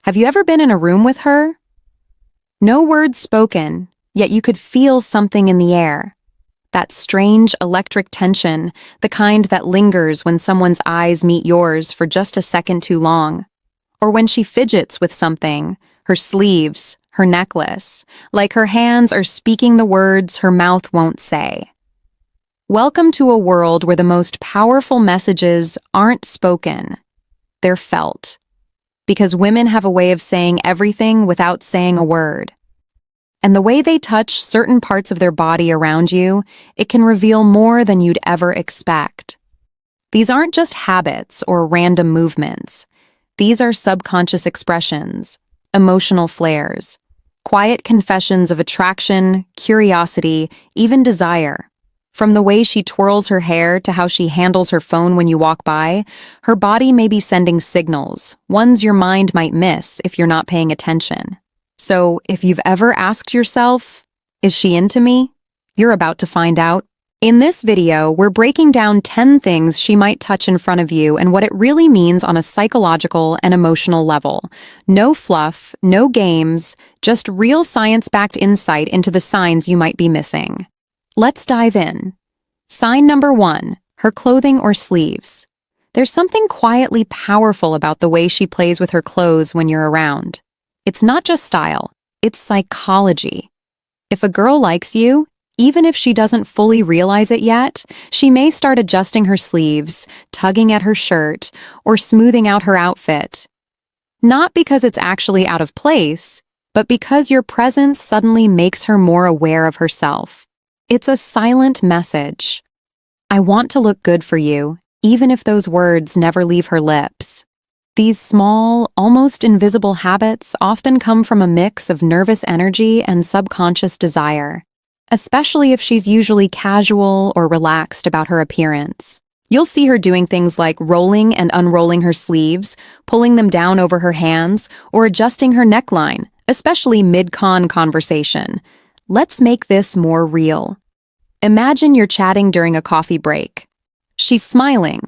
Have you ever been in a room with her? No words spoken, yet you could feel something in the air. That strange electric tension, the kind that lingers when someone's eyes meet yours for just a second too long. Or when she fidgets with something, her sleeves, her necklace, like her hands are speaking the words her mouth won't say. Welcome to a world where the most powerful messages aren't spoken, they're felt. Because women have a way of saying everything without saying a word. And the way they touch certain parts of their body around you, it can reveal more than you'd ever expect. These aren't just habits or random movements. These are subconscious expressions, emotional flares, quiet confessions of attraction, curiosity, even desire. From the way she twirls her hair to how she handles her phone when you walk by, her body may be sending signals, ones your mind might miss if you're not paying attention. So, if you've ever asked yourself, is she into me? You're about to find out. In this video, we're breaking down 10 things she might touch in front of you and what it really means on a psychological and emotional level. No fluff, no games, just real science-backed insight into the signs you might be missing. Let's dive in. Sign number 1, her clothing or sleeves. There's something quietly powerful about the way she plays with her clothes when you're around. It's not just style, it's psychology. If a girl likes you, even if she doesn't fully realize it yet, she may start adjusting her sleeves, tugging at her shirt, or smoothing out her outfit. Not because it's actually out of place, but because your presence suddenly makes her more aware of herself. It's a silent message. I want to look good for you, even if those words never leave her lips. These small, almost invisible habits often come from a mix of nervous energy and subconscious desire, especially if she's usually casual or relaxed about her appearance. You'll see her doing things like rolling and unrolling her sleeves, pulling them down over her hands, or adjusting her neckline, especially mid-con conversation. Let's make this more real. Imagine you're chatting during a coffee break. She's smiling.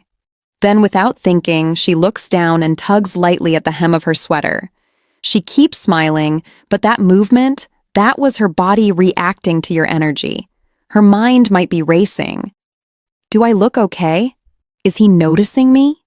Then, without thinking, she looks down and tugs lightly at the hem of her sweater. She keeps smiling, but that movement, that was her body reacting to your energy. Her mind might be racing. Do I look okay? Is he noticing me?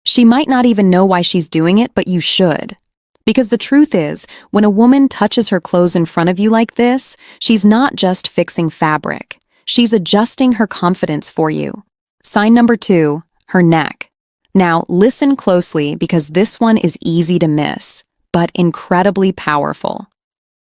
She might not even know why she's doing it, but you should. Because the truth is, when a woman touches her clothes in front of you like this, she's not just fixing fabric. She's adjusting her confidence for you. Sign number 2, her neck. Now, listen closely because this one is easy to miss, but incredibly powerful.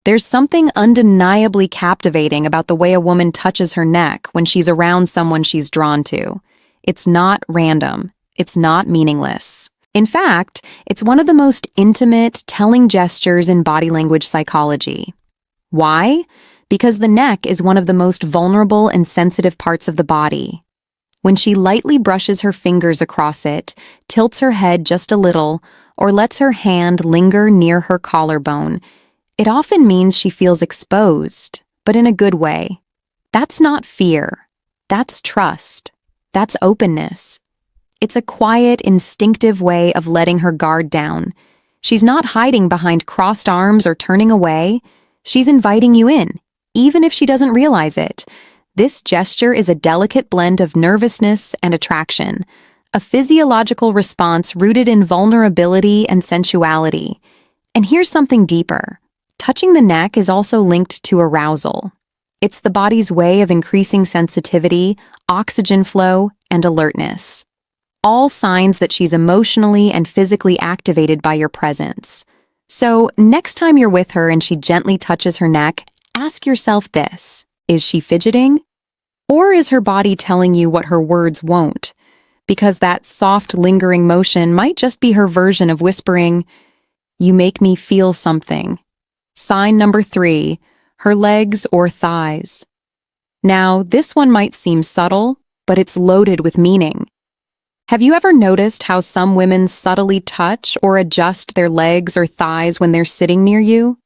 There's something undeniably captivating about the way a woman touches her neck when she's around someone she's drawn to. It's not random. It's not meaningless. In fact, it's one of the most intimate, telling gestures in body language psychology. Why? Because the neck is one of the most vulnerable and sensitive parts of the body. When she lightly brushes her fingers across it, tilts her head just a little, or lets her hand linger near her collarbone, it often means she feels exposed, but in a good way. That's not fear. That's trust. That's openness. It's a quiet, instinctive way of letting her guard down. She's not hiding behind crossed arms or turning away. She's inviting you in, even if she doesn't realize it. This gesture is a delicate blend of nervousness and attraction, a physiological response rooted in vulnerability and sensuality. And here's something deeper. Touching the neck is also linked to arousal. It's the body's way of increasing sensitivity, oxygen flow, and alertness. All signs that she's emotionally and physically activated by your presence. So, next time you're with her and she gently touches her neck, ask yourself this: is she fidgeting? Or is her body telling you what her words won't? Because that soft, lingering motion might just be her version of whispering, "You make me feel something." Sign number 3, her legs or thighs. Now, this one might seem subtle, but it's loaded with meaning. Have you ever noticed how some women subtly touch or adjust their legs or thighs when they're sitting near you?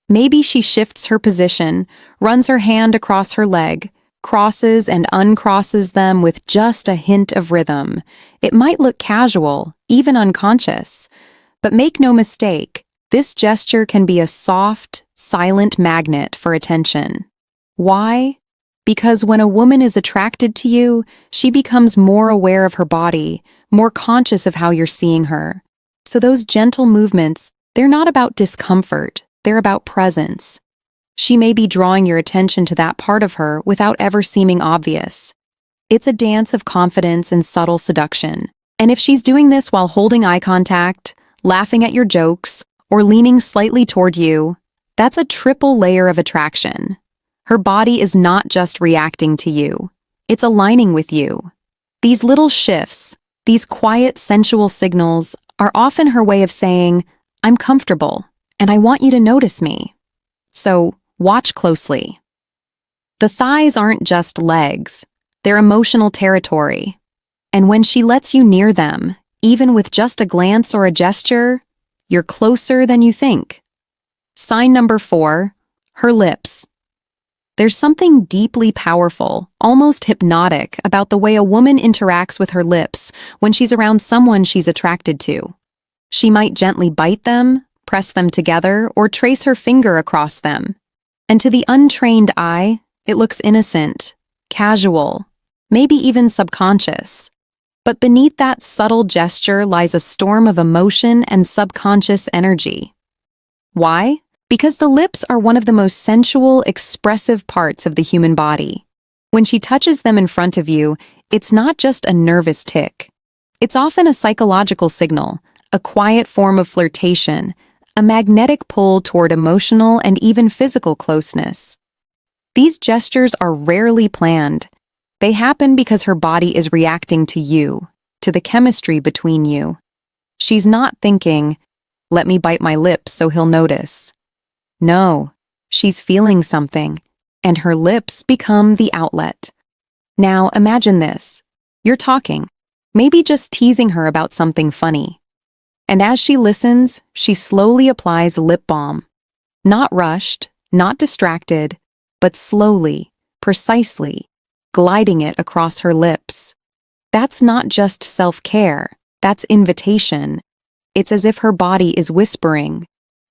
Maybe she shifts her position, runs her hand across her leg, crosses and uncrosses them with just a hint of rhythm. It might look casual, even unconscious. But make no mistake, This gesture can be a soft, silent magnet for attention. Why? Because when a woman is attracted to you, she becomes more aware of her body, more conscious of how you're seeing her. So those gentle movements, they're not about discomfort, they're about presence. She may be drawing your attention to that part of her without ever seeming obvious. It's a dance of confidence and subtle seduction. And if she's doing this while holding eye contact, laughing at your jokes, or leaning slightly toward you, that's a triple layer of attraction. Her body is not just reacting to you, it's aligning with you. These little shifts, these quiet, sensual signals, are often her way of saying, I'm comfortable, and I want you to notice me. So, watch closely. The thighs aren't just legs, they're emotional territory. And when she lets you near them, even with just a glance or a gesture, you're closer than you think. Sign number 4, her lips. There's something deeply powerful, almost hypnotic, about the way a woman interacts with her lips when she's around someone she's attracted to. She might gently bite them, press them together, or trace her finger across them. And to the untrained eye, it looks innocent, casual, maybe even subconscious. But beneath that subtle gesture lies a storm of emotion and subconscious energy. Why? Because the lips are one of the most sensual, expressive parts of the human body. When she touches them in front of you, it's not just a nervous tick. It's often a psychological signal, a quiet form of flirtation, a magnetic pull toward emotional and even physical closeness. These gestures are rarely planned. They happen because her body is reacting to you, to the chemistry between you. She's not thinking, let me bite my lips so he'll notice. No, she's feeling something, and her lips become the outlet. Now imagine this. You're talking, maybe just teasing her about something funny. And as she listens, she slowly applies lip balm. Not rushed, not distracted, but slowly, precisely, gliding it across her lips. That's not just self-care, that's invitation. It's as if her body is whispering,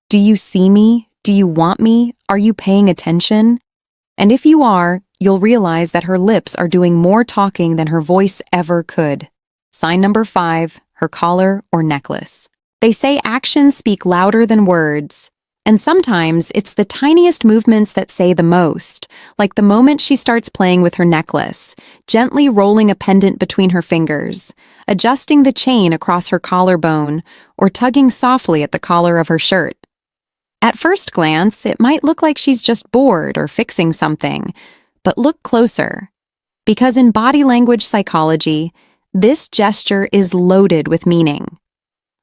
do you see me? Do you want me? Are you paying attention? And if you are, you'll realize that her lips are doing more talking than her voice ever could. Sign number 5, her collar or necklace. They say actions speak louder than words. And sometimes it's the tiniest movements that say the most, like the moment she starts playing with her necklace, gently rolling a pendant between her fingers, adjusting the chain across her collarbone, or tugging softly at the collar of her shirt. At first glance, it might look like she's just bored or fixing something, but look closer. Because in body language psychology, this gesture is loaded with meaning.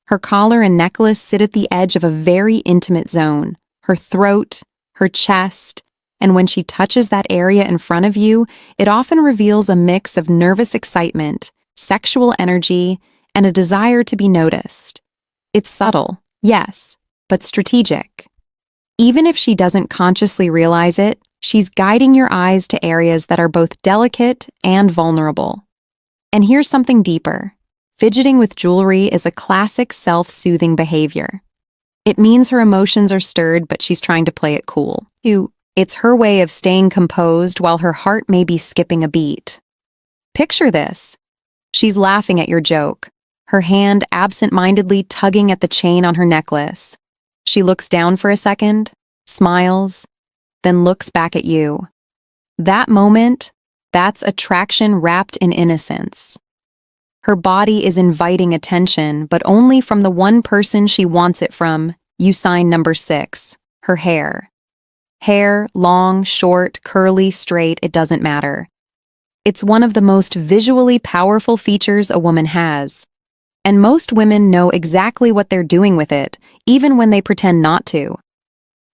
Her collar and necklace sit at the edge of a very intimate zone, her throat, her chest, and when she touches that area in front of you, it often reveals a mix of nervous excitement, sexual energy, and a desire to be noticed. It's subtle, yes, but strategic. Even if she doesn't consciously realize it, she's guiding your eyes to areas that are both delicate and vulnerable. And here's something deeper. Fidgeting with jewelry is a classic self-soothing behavior. It means her emotions are stirred, but she's trying to play it cool. It's her way of staying composed while her heart may be skipping a beat. Picture this. She's laughing at your joke, her hand absent-mindedly tugging at the chain on her necklace. She looks down for a second, smiles, then looks back at you. That moment, that's attraction wrapped in innocence. Her body is inviting attention, but only from the one person she wants it from. You sign number 6, her hair. Hair, long, short, curly, straight, it doesn't matter. It's one of the most visually powerful features a woman has. And most women know exactly what they're doing with it, even when they pretend not to.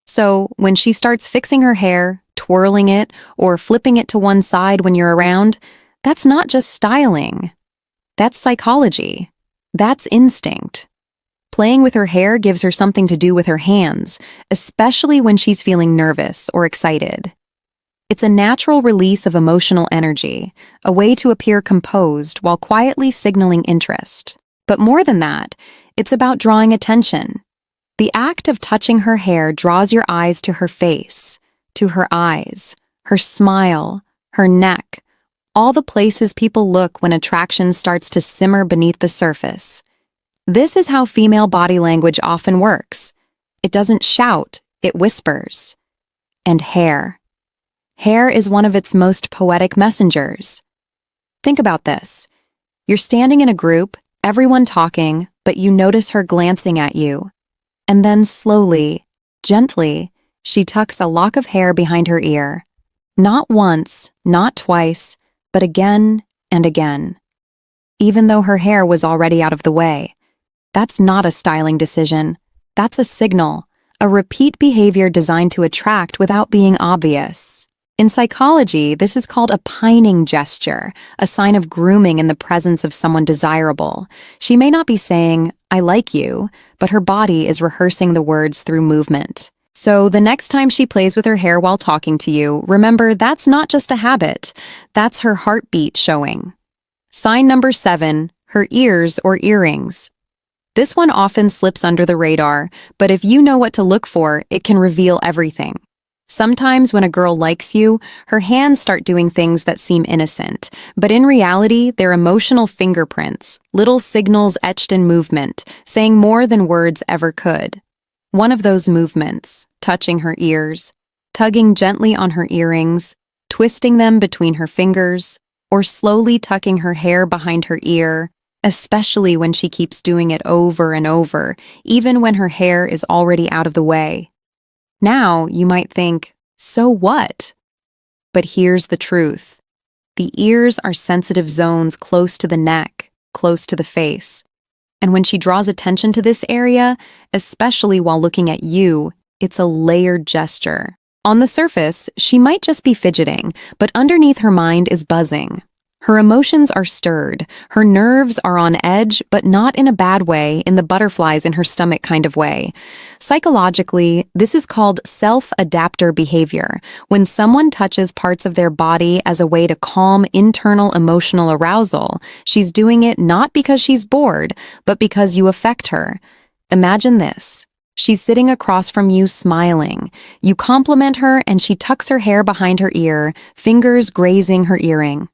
So, when she starts fixing her hair, twirling it, or flipping it to one side when you're around, that's not just styling. That's psychology. That's instinct. Playing with her hair gives her something to do with her hands, especially when she's feeling nervous or excited. It's a natural release of emotional energy, a way to appear composed while quietly signaling interest. But more than that, it's about drawing attention. The act of touching her hair draws your eyes to her face, to her eyes, her smile, her neck, all the places people look when attraction starts to simmer beneath the surface. This is how female body language often works. It doesn't shout, it whispers. And hair. Hair is one of its most poetic messengers. Think about this. You're standing in a group, everyone talking, but you notice her glancing at you. And then slowly, gently, she tucks a lock of hair behind her ear. Not once, not twice, but again and again. Even though her hair was already out of the way. That's not a styling decision. That's a signal, a repeat behavior designed to attract without being obvious. In psychology, this is called a pining gesture, a sign of grooming in the presence of someone desirable. She may not be saying, "I like you," but her body is rehearsing the words through movement. So the next time she plays with her hair while talking to you, remember that's not just a habit. That's her heartbeat showing. Sign number 7, her ears or earrings. This one often slips under the radar, but if you know what to look for, it can reveal everything. Sometimes when a girl likes you, her hands start doing things that seem innocent, but in reality, they're emotional fingerprints, little signals etched in movement, saying more than words ever could. One of those movements, touching her ears, tugging gently on her earrings, twisting them between her fingers, or slowly tucking her hair behind her ear, especially when she keeps doing it over and over, even when her hair is already out of the way. Now, you might think, so what? But here's the truth. The ears are sensitive zones close to the neck, close to the face. And when she draws attention to this area, especially while looking at you, it's a layered gesture. On the surface, she might just be fidgeting, but underneath her mind is buzzing. Her emotions are stirred, her nerves are on edge, but not in a bad way, in the butterflies in her stomach kind of way. Psychologically, this is called self-adapter behavior, when someone touches parts of their body as a way to calm internal emotional arousal. She's doing it not because she's bored, but because you affect her. Imagine this. She's sitting across from you smiling. You compliment her and she tucks her hair behind her ear, fingers grazing her earring.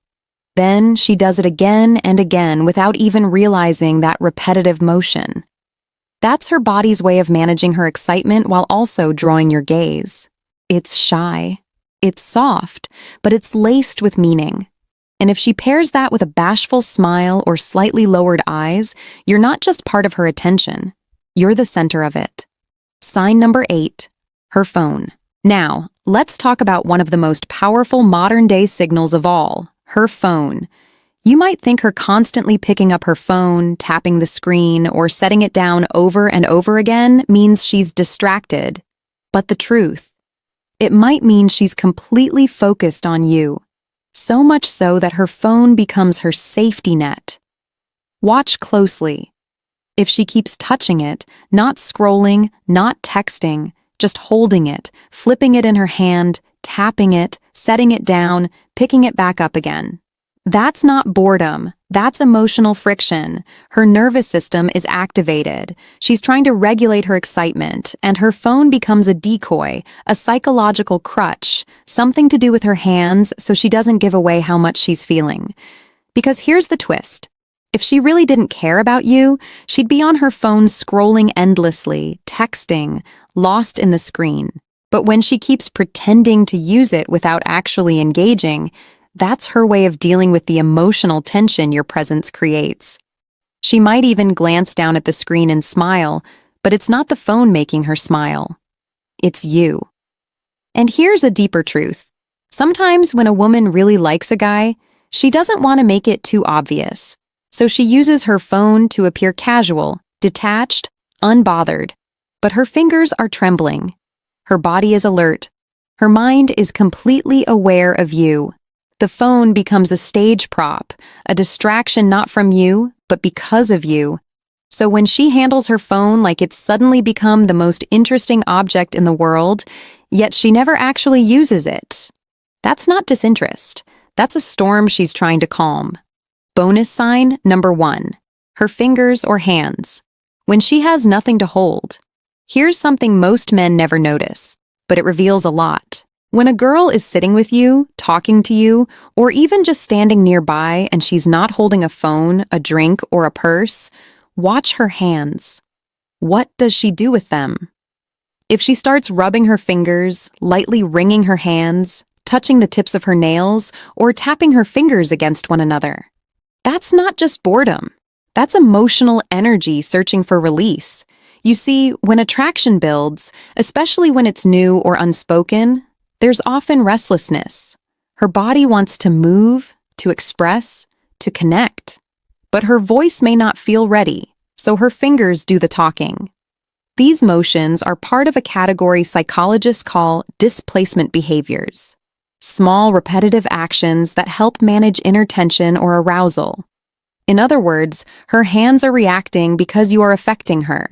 Then she does it again and again without even realizing that repetitive motion. That's her body's way of managing her excitement while also drawing your gaze. It's shy. It's soft, but it's laced with meaning. And if she pairs that with a bashful smile or slightly lowered eyes, you're not just part of her attention. You're the center of it. Sign number 8, her phone. Now, let's talk about one of the most powerful modern-day signals of all. Her phone. You might think her constantly picking up her phone, tapping the screen, or setting it down over and over again means she's distracted. But the truth, it might mean she's completely focused on you. So much so that her phone becomes her safety net. Watch closely. If she keeps touching it, not scrolling, not texting, just holding it, flipping it in her hand, tapping it, setting it down, picking it back up again. That's not boredom. That's emotional friction. Her nervous system is activated. She's trying to regulate her excitement, and her phone becomes a decoy, a psychological crutch, something to do with her hands so she doesn't give away how much she's feeling. Because here's the twist. If she really didn't care about you, she'd be on her phone scrolling endlessly, texting, lost in the screen. But when she keeps pretending to use it without actually engaging, that's her way of dealing with the emotional tension your presence creates. She might even glance down at the screen and smile, but it's not the phone making her smile. It's you. And here's a deeper truth. Sometimes when a woman really likes a guy, she doesn't want to make it too obvious. So she uses her phone to appear casual, detached, unbothered. But her fingers are trembling. Her body is alert. Her mind is completely aware of you. The phone becomes a stage prop, a distraction not from you, but because of you. So when she handles her phone like it's suddenly become the most interesting object in the world, yet she never actually uses it. That's not disinterest. That's a storm she's trying to calm. Bonus sign number 1, her fingers or hands. When she has nothing to hold. Here's something most men never notice, but it reveals a lot. When a girl is sitting with you, talking to you, or even just standing nearby and she's not holding a phone, a drink, or a purse, watch her hands. What does she do with them? If she starts rubbing her fingers, lightly wringing her hands, touching the tips of her nails, or tapping her fingers against one another, that's not just boredom. That's emotional energy searching for release. You see, when attraction builds, especially when it's new or unspoken, there's often restlessness. Her body wants to move, to express, to connect. But her voice may not feel ready, so her fingers do the talking. These motions are part of a category psychologists call displacement behaviors. Small, repetitive actions that help manage inner tension or arousal. In other words, her hands are reacting because you are affecting her.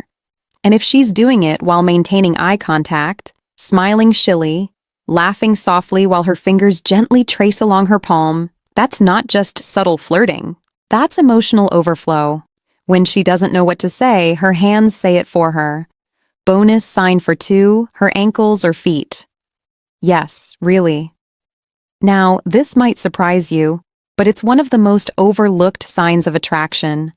And if she's doing it while maintaining eye contact, smiling shilly, laughing softly while her fingers gently trace along her palm, that's not just subtle flirting. That's emotional overflow. When she doesn't know what to say, her hands say it for her. Bonus sign for 2, her ankles or feet. Yes, really. Now, this might surprise you, but it's one of the most overlooked signs of attraction.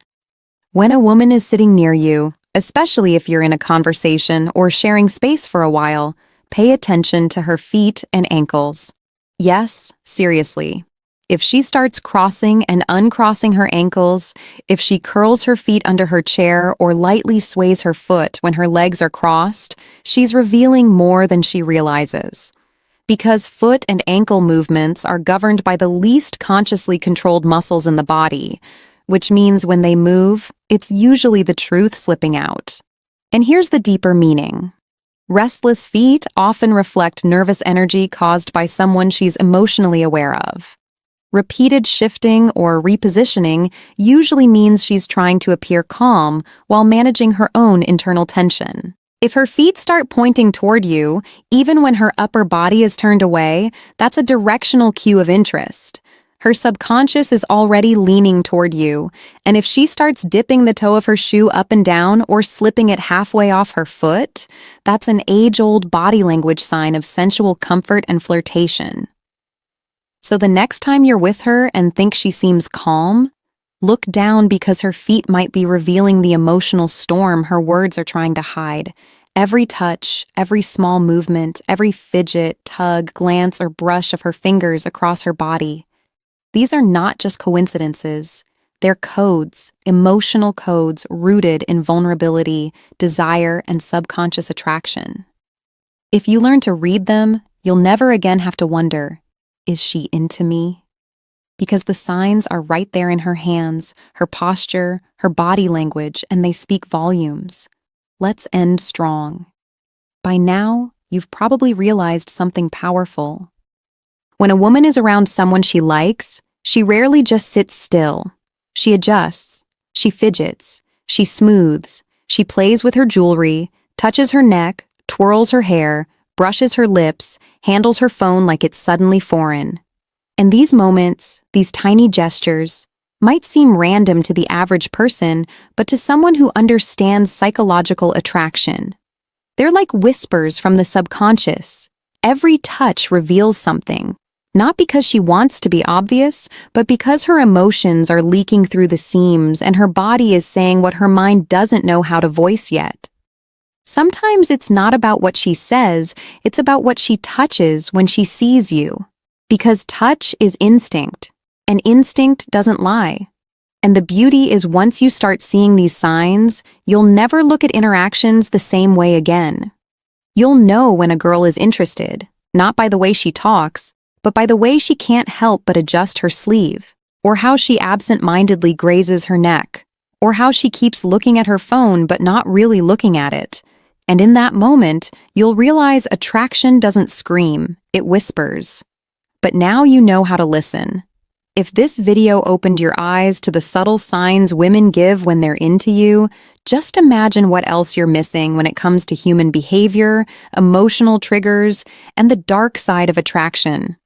When a woman is sitting near you, especially if you're in a conversation or sharing space for a while, pay attention to her feet and ankles. Yes, seriously. If she starts crossing and uncrossing her ankles, if she curls her feet under her chair or lightly sways her foot when her legs are crossed, she's revealing more than she realizes. Because foot and ankle movements are governed by the least consciously controlled muscles in the body, which means when they move, it's usually the truth slipping out. And here's the deeper meaning. Restless feet often reflect nervous energy caused by someone she's emotionally aware of. Repeated shifting or repositioning usually means she's trying to appear calm while managing her own internal tension. If her feet start pointing toward you, even when her upper body is turned away, that's a directional cue of interest. Her subconscious is already leaning toward you, and if she starts dipping the toe of her shoe up and down or slipping it halfway off her foot, that's an age-old body language sign of sensual comfort and flirtation. So the next time you're with her and think she seems calm, look down because her feet might be revealing the emotional storm her words are trying to hide. Every touch, every small movement, every fidget, tug, glance, or brush of her fingers across her body. These are not just coincidences. They're codes, emotional codes rooted in vulnerability, desire, and subconscious attraction. If you learn to read them, you'll never again have to wonder, is she into me? Because the signs are right there in her hands, her posture, her body language, and they speak volumes. Let's end strong. By now, you've probably realized something powerful. When a woman is around someone she likes, she rarely just sits still. She adjusts, she fidgets, she smooths, she plays with her jewelry, touches her neck, twirls her hair, brushes her lips, handles her phone like it's suddenly foreign. And these moments, these tiny gestures, might seem random to the average person, but to someone who understands psychological attraction. They're like whispers from the subconscious. Every touch reveals something, not because she wants to be obvious, but because her emotions are leaking through the seams and her body is saying what her mind doesn't know how to voice yet. Sometimes it's not about what she says, it's about what she touches when she sees you. Because touch is instinct, and instinct doesn't lie. And the beauty is once you start seeing these signs, you'll never look at interactions the same way again. You'll know when a girl is interested, not by the way she talks, but by the way she can't help but adjust her sleeve, or how she absent-mindedly grazes her neck, or how she keeps looking at her phone but not really looking at it. And in that moment, you'll realize attraction doesn't scream, it whispers. But now you know how to listen. If this video opened your eyes to the subtle signs women give when they're into you, just imagine what else you're missing when it comes to human behavior, emotional triggers, and the dark side of attraction.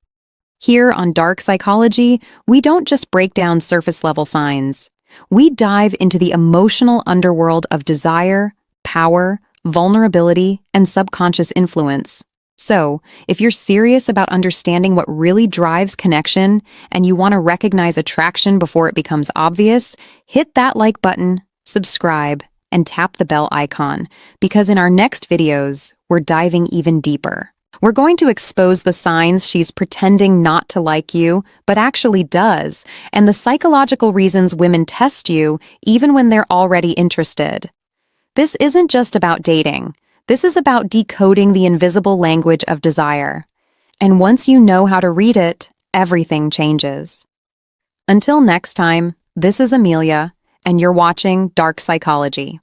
Here on Dark Psychology, we don't just break down surface-level signs. We dive into the emotional underworld of desire, power, vulnerability, and subconscious influence. So, if you're serious about understanding what really drives connection and you want to recognize attraction before it becomes obvious, hit that like button, subscribe, and tap the bell icon, because in our next videos, we're diving even deeper. We're going to expose the signs she's pretending not to like you, but actually does, and the psychological reasons women test you even when they're already interested. This isn't just about dating. This is about decoding the invisible language of desire. And once you know how to read it, everything changes. Until next time, this is Amelia, and you're watching Dark Psychology.